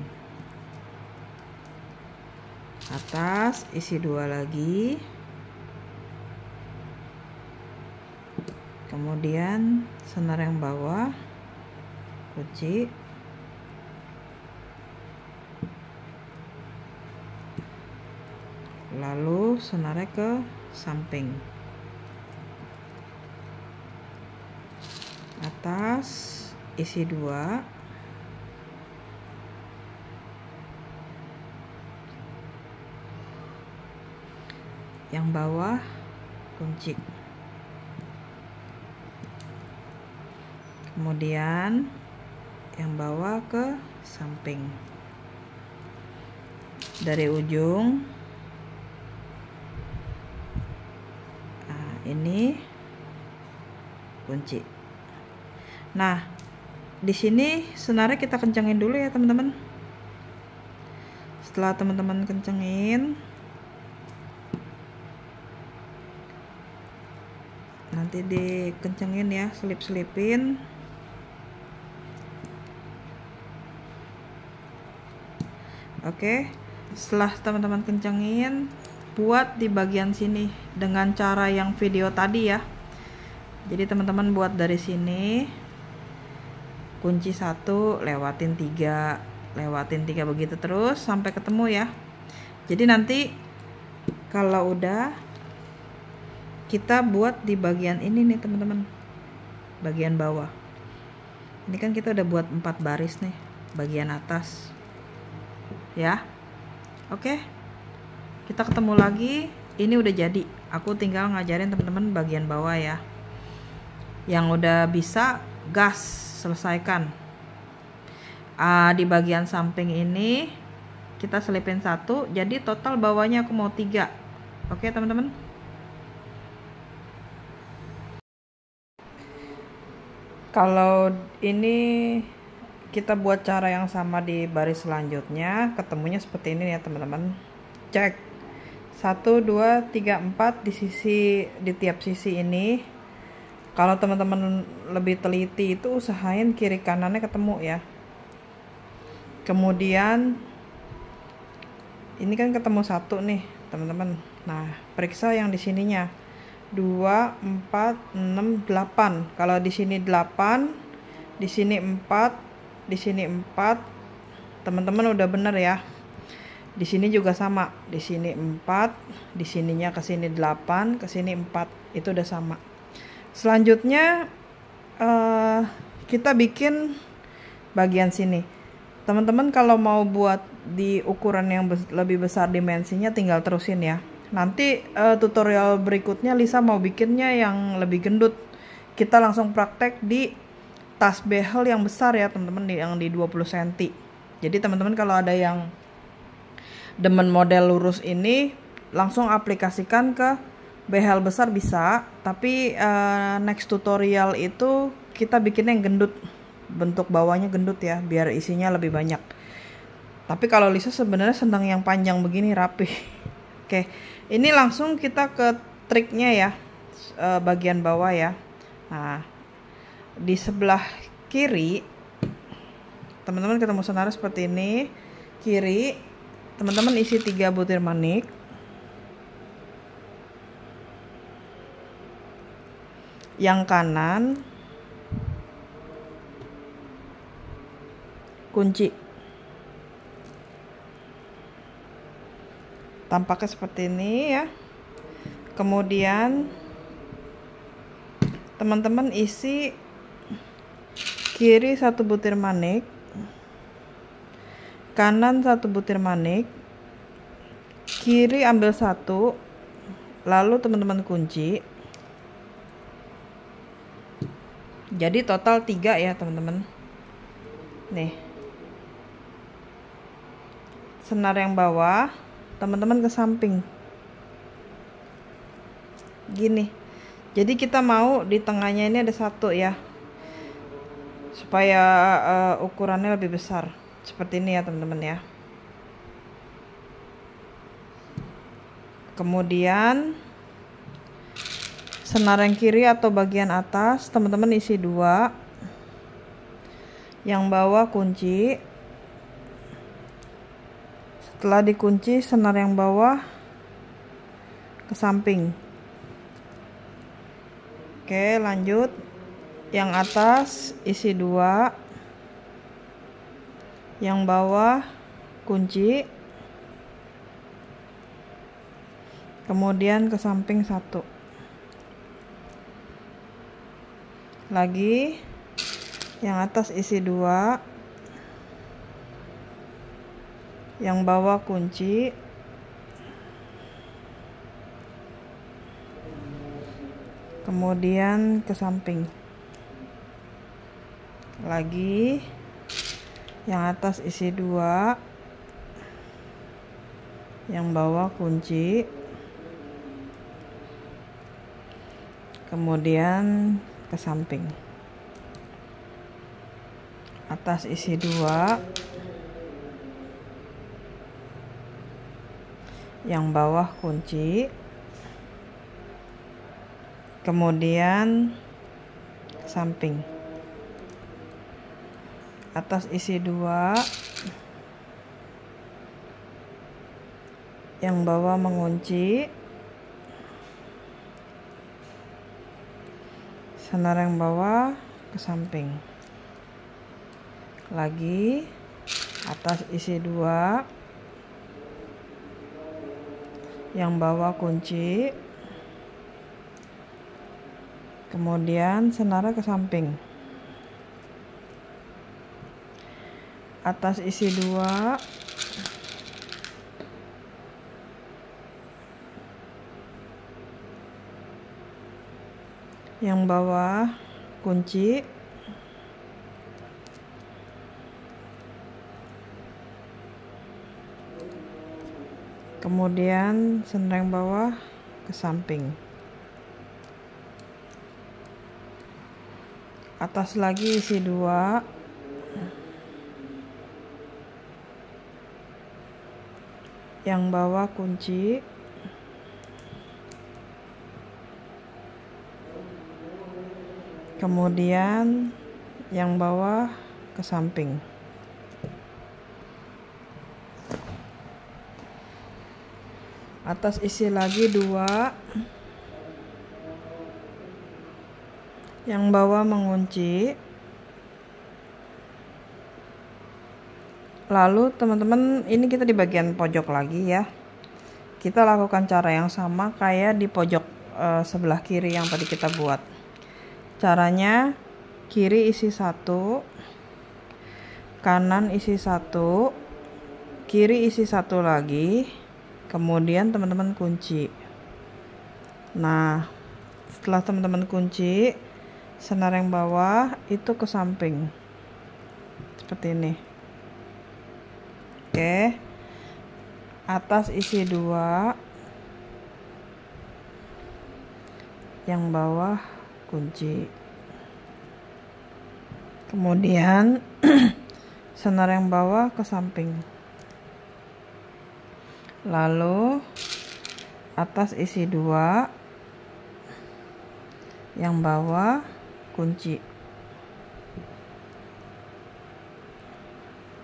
atas isi 2 lagi, kemudian senar yang bawah kunci, lalu senarnya ke samping, atas isi 2, yang bawah kunci, kemudian yang bawah ke samping, dari ujung. Nah, ini kunci. Nah, di sini senarnya kita kencengin dulu ya teman-teman. Setelah teman-teman kencengin, nanti dikencengin ya, selip-selipin. Oke, setelah teman-teman kencengin, buat di bagian sini dengan cara yang video tadi ya. Jadi teman-teman buat dari sini, kunci 1, lewatin 3 begitu terus sampai ketemu ya. Jadi nanti kalau udah, kita buat di bagian ini nih teman-teman, bagian bawah. Ini kan kita udah buat 4 baris nih, bagian atas ya. Oke, kita ketemu lagi. Ini udah jadi, aku tinggal ngajarin teman-teman bagian bawah ya. Yang udah bisa, gas, selesaikan. Di bagian samping ini kita selipin 1, jadi total bawahnya aku mau 3. Oke teman-teman. Kalau ini kita buat cara yang sama di baris selanjutnya, ketemunya seperti ini ya teman-teman. Cek 1, 2, 3, 4 di tiap sisi ini. Kalau teman-teman lebih teliti itu usahain kiri kanannya ketemu ya. Kemudian ini kan ketemu 1 nih teman-teman. Nah, periksa yang di sininya 2, 4, 6, 8. Kalau di sini 8, di sini 4, di sini 4, teman-teman udah bener ya. Di sini juga sama, di sini 4, di sininya ke sini 8, ke sini 4, itu udah sama. Selanjutnya kita bikin bagian sini. Teman-teman kalau mau buat di ukuran yang lebih besar dimensinya, tinggal terusin ya. Nanti tutorial berikutnya Lisa mau bikinnya yang lebih gendut. Kita langsung praktek di tas behel yang besar ya teman-teman, yang di 20 cm. Jadi teman-teman kalau ada yang demen model lurus ini, langsung aplikasikan ke behel besar bisa. Tapi next tutorial itu kita bikin yang gendut, bentuk bawahnya gendut ya, biar isinya lebih banyak. Tapi kalau Lisa sebenarnya senang yang panjang begini, rapi. Oke, ini langsung kita ke triknya ya, bagian bawah ya. Nah, di sebelah kiri teman-teman ketemu senar seperti ini. Kiri teman-teman isi 3 butir manik, yang kanan kunci. Tampaknya seperti ini ya. Kemudian teman-teman isi kiri 1 butir manik, kanan 1 butir manik, kiri ambil 1, lalu teman-teman kunci. Jadi total 3 ya teman-teman. Nih, senar yang bawah teman-teman ke samping gini. Jadi kita mau di tengahnya ini ada 1 ya, supaya ukurannya lebih besar. Seperti ini ya teman-teman ya. Kemudian senar yang kiri atau bagian atas teman-teman isi 2, yang bawah kunci. Setelah dikunci, senar yang bawah ke samping. Oke, lanjut. Yang atas isi 2, yang bawah kunci, kemudian ke samping 1 lagi, yang atas isi 2, yang bawah kunci, kemudian ke samping lagi, yang atas isi 2, yang bawah kunci, kemudian ke samping, atas isi 2, yang bawah kunci, kemudian ke samping, atas isi 2, yang bawah mengunci, senar yang bawah ke samping lagi, atas isi 2, yang bawah kunci, kemudian senarnya ke samping, atas isi 2, yang bawah kunci, kemudian senar yang bawah ke samping, atas lagi isi 2, yang bawah kunci, kemudian yang bawah ke samping, atas isi lagi 2, yang bawah mengunci. Lalu teman-teman, ini kita di bagian pojok lagi ya, kita lakukan cara yang sama kayak di pojok sebelah kiri yang tadi kita buat. Caranya kiri isi 1, kanan isi 1, kiri isi 1 lagi, kemudian teman-teman kunci. Nah, setelah teman-teman kunci, senar yang bawah itu ke samping seperti ini. Oke, atas isi 2, yang bawah kunci, kemudian senar yang bawah ke samping, lalu atas isi 2, yang bawah kunci,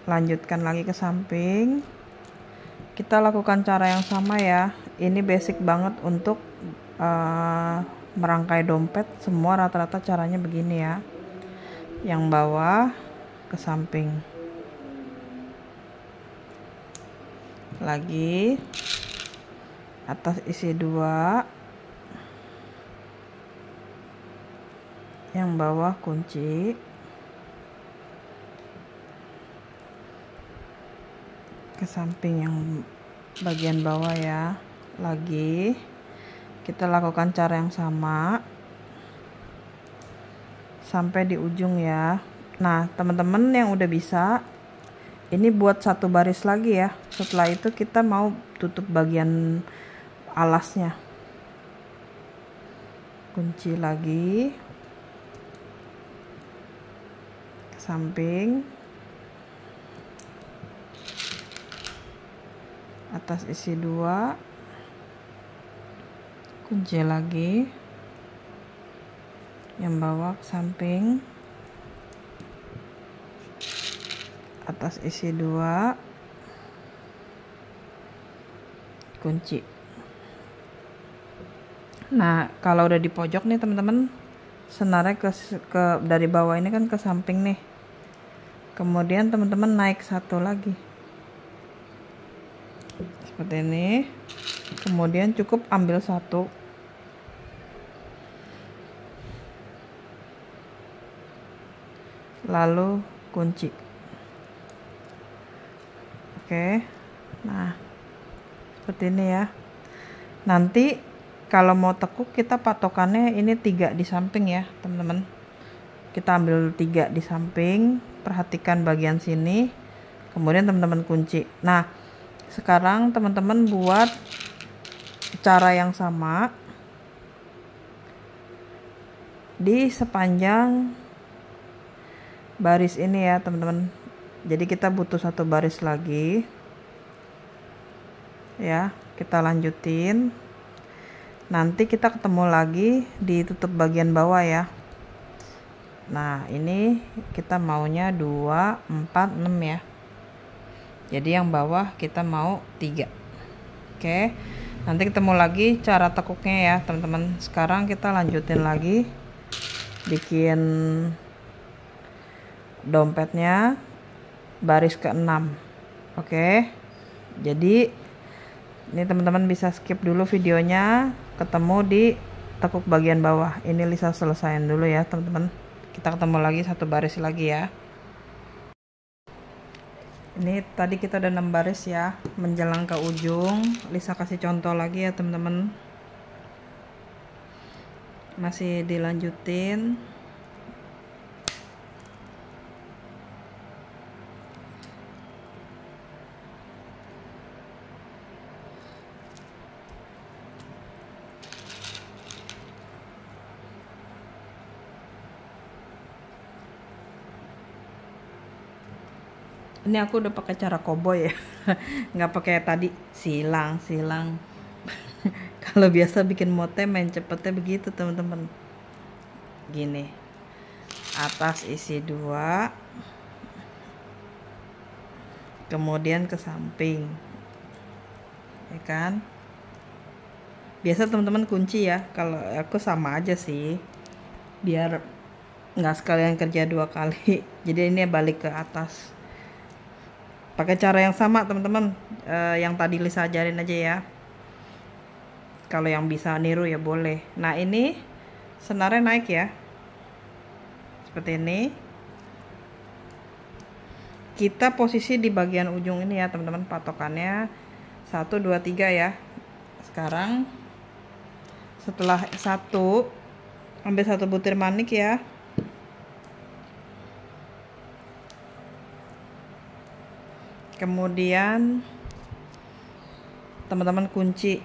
lanjutkan lagi ke samping. Kita lakukan cara yang sama ya, ini basic banget untuk merangkai dompet, semua rata-rata caranya begini ya, yang bawah ke samping lagi, atas isi 2, yang bawah kunci, ke samping yang bagian bawah ya. Lagi kita lakukan cara yang sama sampai di ujung ya. Nah, teman-teman yang udah bisa, ini buat 1 baris lagi ya. Setelah itu kita mau tutup bagian alasnya, kunci lagi, ke samping, atas isi 2, kunci lagi, yang bawah ke samping, atas isi 2, kunci. Nah, kalau udah di pojok nih teman-teman, senarnya ke dari bawah ini kan ke samping nih, Kemudian teman-teman naik satu lagi seperti ini. Kemudian cukup ambil satu, lalu kunci. Oke, nah seperti ini ya. Nanti kalau mau tekuk kita patokannya ini 3 di samping ya teman-teman. Kita ambil 3 di samping, perhatikan bagian sini, kemudian teman-teman kunci. Nah sekarang teman-teman buat cara yang sama di sepanjang baris ini ya teman-teman. Jadi kita butuh satu baris lagi ya, kita lanjutin. Nanti kita ketemu lagi di tutup bagian bawah ya. Nah ini kita maunya 2, 4, 6 ya. Jadi yang bawah kita mau 3. Oke, nanti ketemu lagi cara tekuknya ya teman-teman. Sekarang kita lanjutin lagi bikin dompetnya baris ke-6. Oke, jadi ini teman-teman bisa skip dulu videonya, ketemu di tekuk bagian bawah. Ini Lisa selesaiin dulu ya teman-teman. Kita ketemu lagi satu baris lagi ya. Ini tadi kita udah 6 baris ya, menjelang ke ujung. Lisa kasih contoh lagi ya teman-teman. Masih dilanjutin. Ini aku udah pakai cara koboi ya, nggak pakai tadi silang. Kalau biasa bikin mote main cepetnya begitu teman-teman. Gini, atas isi 2, kemudian ke samping, ya kan? Biasa teman-teman kunci ya. Kalau aku sama aja sih, biar nggak sekalian kerja 2 kali. Jadi ini balik ke atas. Pakai cara yang sama teman-teman, yang tadi Lisa ajarin aja ya. Kalau yang bisa niru ya boleh. Nah ini senarnya naik ya, seperti ini. Kita posisi di bagian ujung ini ya teman-teman, patokannya 1, 2, 3 ya. Sekarang setelah 1, ambil 1 butir manik ya. Kemudian teman-teman kunci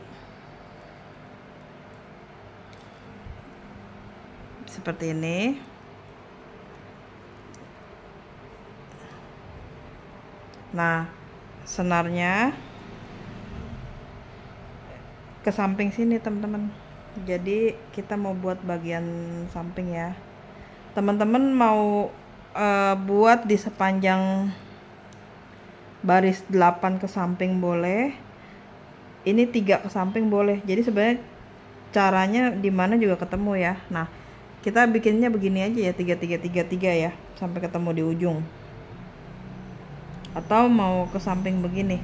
seperti ini. Nah senarnya ke samping sini teman-teman. Jadi kita mau buat bagian samping ya. Teman-teman mau buat di sepanjang baris 8 ke samping boleh, ini 3 ke samping boleh. Jadi sebenarnya caranya dimana juga ketemu ya. Nah kita bikinnya begini aja ya, 3, 3, 3, 3 ya, sampai ketemu di ujung. Atau mau ke samping begini,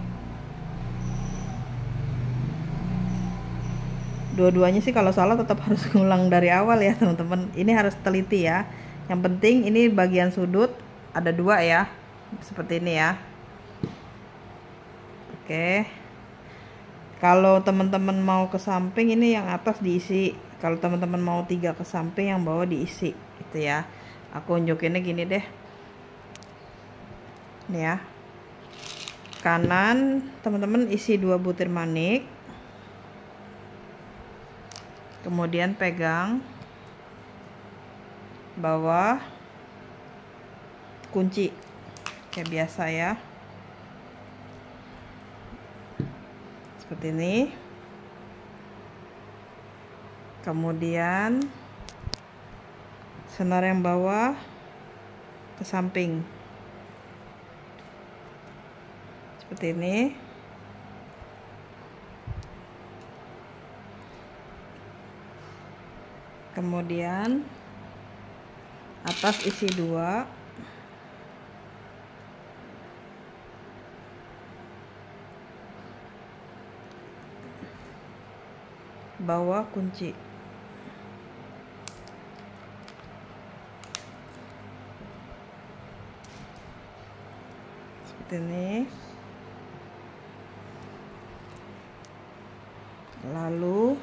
dua-duanya sih kalau salah tetap harus ngulang dari awal ya teman-teman. Ini harus teliti ya. Yang penting ini bagian sudut ada 2 ya, seperti ini ya. Oke, kalau teman-teman mau ke samping ini yang atas diisi. Kalau teman-teman mau 3 ke samping, yang bawah diisi gitu ya. Aku unjukinnya gini deh, nih ya. Kanan teman-teman isi 2 butir manik, kemudian pegang bawah, kunci kayak biasa ya, seperti ini. Kemudian senar yang bawah ke samping seperti ini. Kemudian atas isi 2, bawah kunci. Seperti ini. Lalu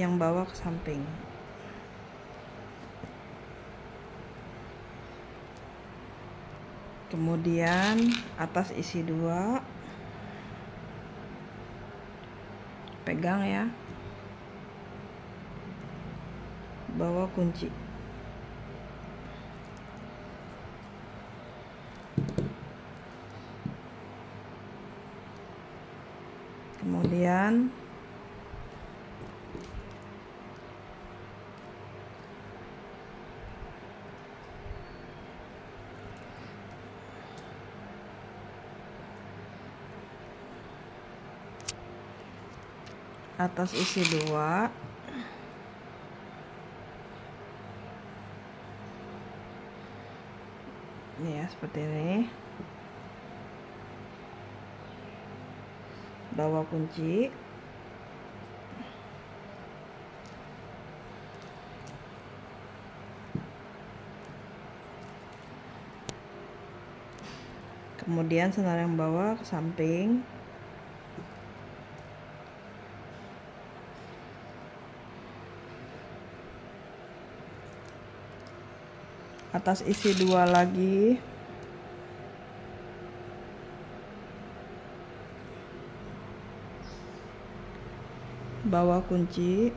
yang bawah ke samping. Kemudian atas isi 2, pegang ya, bawah kunci. Kemudian atas isi 2, ini ya, seperti ini, bawah kunci. Kemudian senar yang bawah ke samping. Atas isi 2 lagi. Bawah kunci.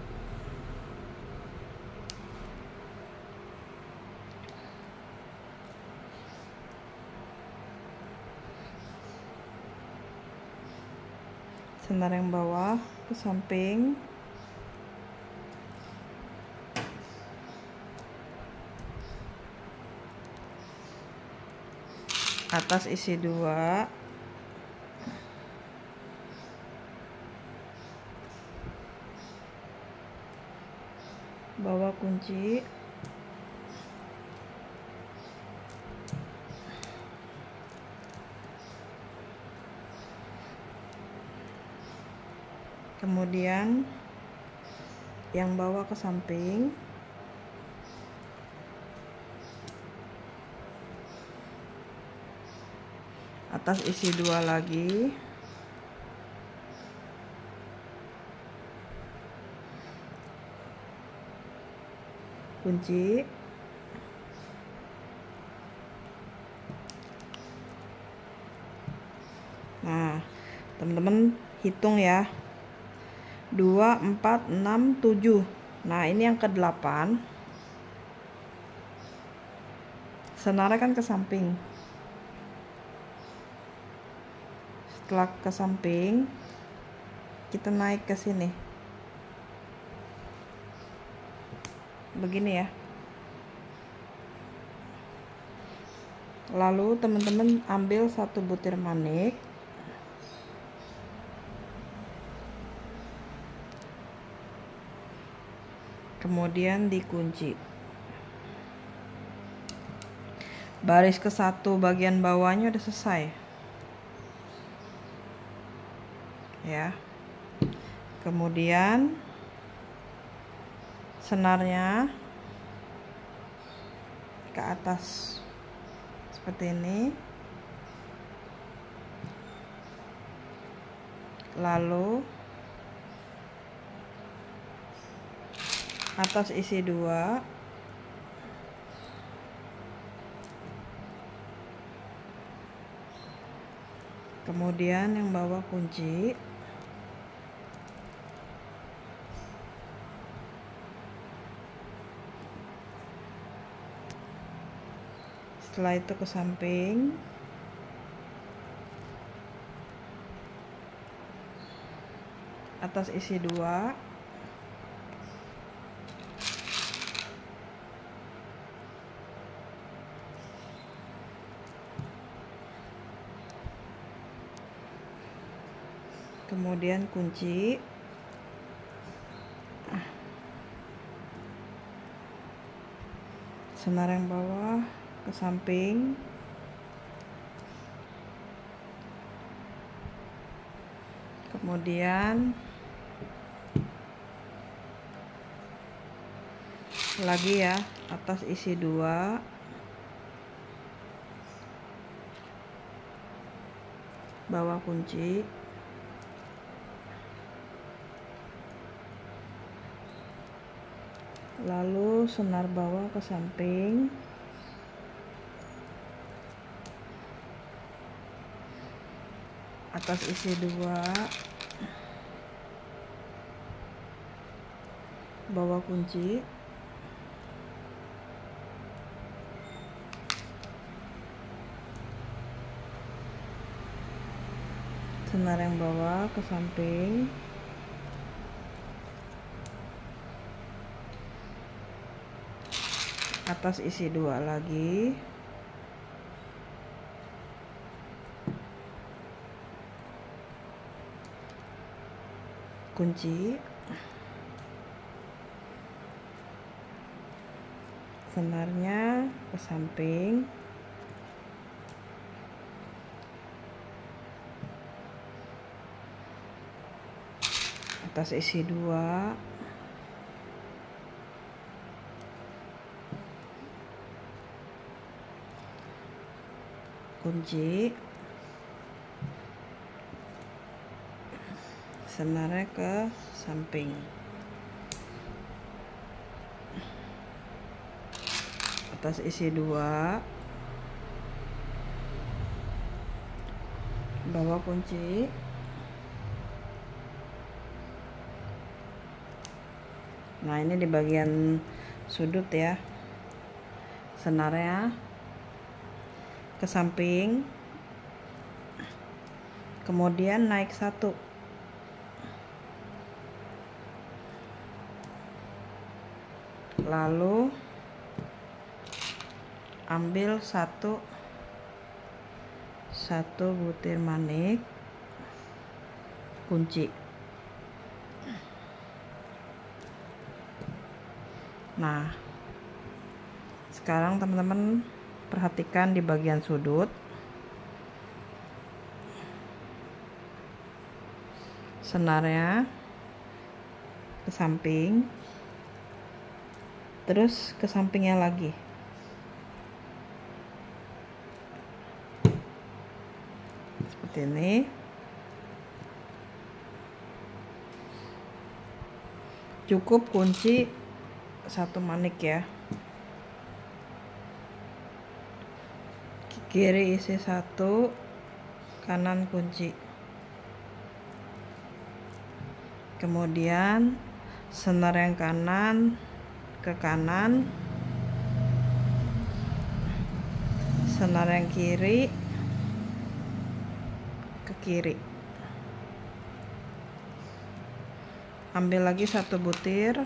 Senar yang bawah ke samping. Atas isi 2, bawah kunci. Kemudian yang bawah ke samping. Atas isi 2 lagi. Kunci. Nah, teman-teman hitung ya. 2, 4, 6, 7. Nah, ini yang ke-8. Senarnya kan ke samping. Setelah ke samping, kita naik ke sini. Begini ya. Lalu teman-teman ambil 1 butir manik. Kemudian dikunci. Baris ke-1 bagian bawahnya udah selesai. Ya. Kemudian senarnya ke atas seperti ini. Lalu atas isi 2, kemudian yang bawah kunci. Setelah itu ke samping. Atas isi 2. Kemudian kunci. Senar yang bawah ke samping. Kemudian lagi ya, atas isi 2, bawah kunci, lalu senar bawah ke samping, atas isi 2, bawah kunci, senar yang bawah ke samping, atas isi 2 lagi, kunci, senarnya ke samping, atas isi 2, kunci, senarnya ke samping, atas isi 2, bawah kunci, nah ini di bagian sudut ya, senarnya ke samping, kemudian naik 1, lalu ambil satu butir manik, kunci. Nah, sekarang teman-teman perhatikan di bagian sudut, senarnya ke samping, terus ke sampingnya lagi, seperti ini. Cukup kunci 1 manik ya, kiri isi 1, kanan kunci, kemudian senar yang kanan ke kanan, senar yang kiri ke kiri, ambil lagi 1 butir,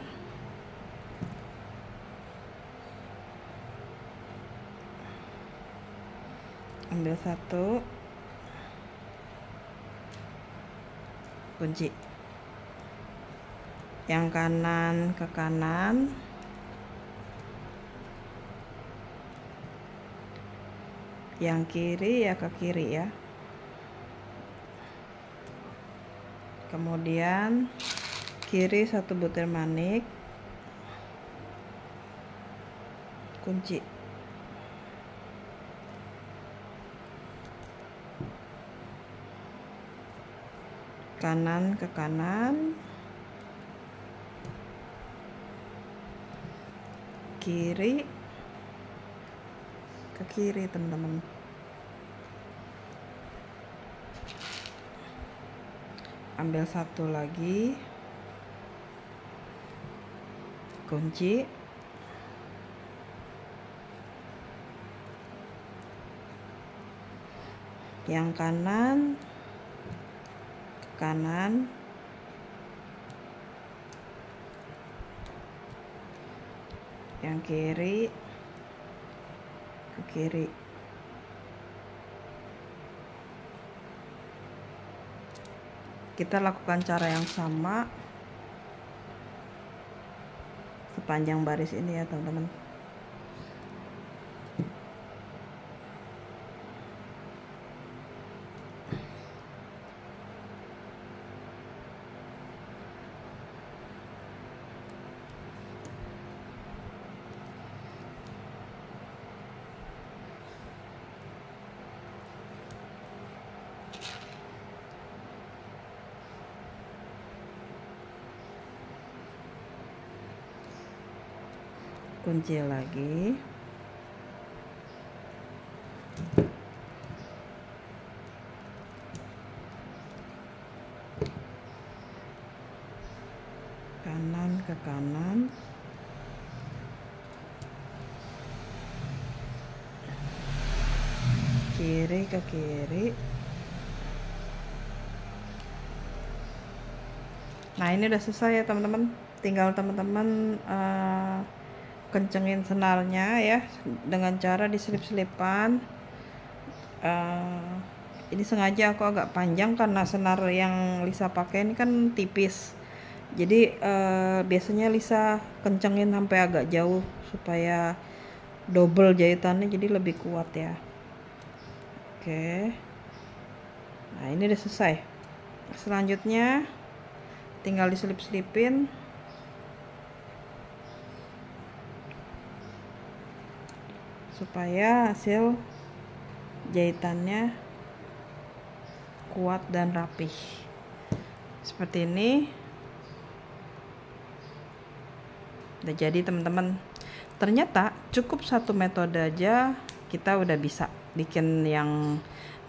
ambil 1, kunci, yang kanan ke kanan, yang kiri ya ke kiri ya, kemudian kiri 1 butir manik, kunci, kanan ke kanan, kiri ke kiri teman-teman. Ambil 1 lagi, kunci, yang kanan ke kanan, yang kiri ke kiri, kita lakukan cara yang sama sepanjang baris ini ya teman-teman. kunci lagi. Kanan ke kanan. Kiri ke kiri. Nah, ini udah selesai ya teman-teman. Tinggal teman-teman kencengin senarnya ya dengan cara diselip-selipan. Ini sengaja aku agak panjang karena senar yang Lisa pakai ini kan tipis. Jadi biasanya Lisa kencengin sampai agak jauh supaya double jahitannya jadi lebih kuat ya. Oke. Nah, ini udah selesai. Selanjutnya tinggal diselip-selipin. Supaya hasil jahitannya kuat dan rapih. Seperti ini. Udah jadi teman-teman. Ternyata cukup satu metode aja kita udah bisa bikin yang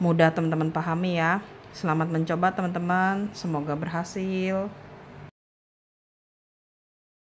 mudah teman-teman pahami ya. Selamat mencoba teman-teman, semoga berhasil.